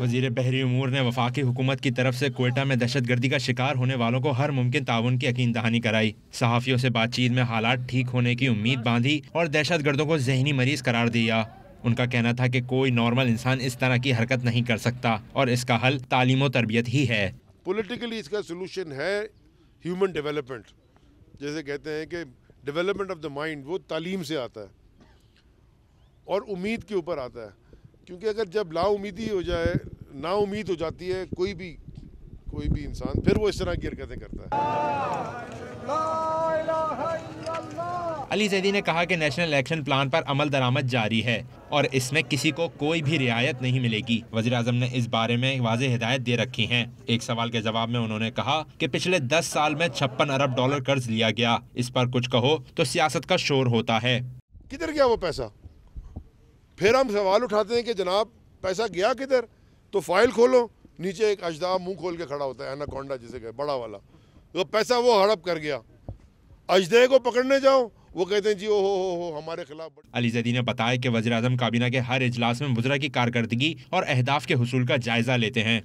वज़ीर बहरी उमूर ने वफाकी हुकूमत की तरफ से क्वेटा में दहशतगर्दी का शिकार होने वालों को हर मुमकिन ताउन की यकीन दहानी कराई। सहाफ़ियों से बातचीत में हालात ठीक होने की उम्मीद बांधी और दहशतगर्दों को जहनी मरीज करार दिया। उनका कहना था कि कोई नॉर्मल इंसान इस तरह की हरकत नहीं कर सकता और इसका हल तालीम और तरबियत ही है। पॉलिटिकली इसका सोल्यूशन है ह्यूमन डेवलपमेंट। जैसे कहते हैं कि डेवलपमेंट ऑफ द माइंड वो तालीम से आता है और उम्मीद के ऊपर आता है, क्योंकि अगर जब लाउमीदी हो जाए, नाउमीद हो जाती है कोई भी इंसान, फिर वो इस तरह की हरकतें करता है। अली जैदी ने कहा कि नेशनल एक्शन प्लान पर अमल दरामद जारी है और इसमें किसी को कोई भी रियायत नहीं मिलेगी। वज़ीर आज़म ने इस बारे में वाज़ेह हिदायत दे रखी हैं। एक सवाल के जवाब में उन्होंने कहा कि पिछले 10 साल में 56 अरब डॉलर कर्ज लिया गया। इस पर कुछ कहो तो सियासत का शोर होता है। किधर गया वो पैसा? फिर हम सवाल उठाते हैं कि जनाब पैसा गया किधर? तो फाइल खोलो, नीचे एक अजदा मुंह खोल के खड़ा होता है, एनाकोंडा जिसे कहे, बड़ा वाला। तो पैसा वो हड़प कर गया। अजदे को पकड़ने जाओ, वो कहते हैं जी ओ हमारे खिलाफ। अली जैदी ने बताया कि वज़ीर आज़म काबीना के हर इजलास में वज़रा की कारकर्दगी और अहदाफ के हुसूल का जायजा लेते हैं।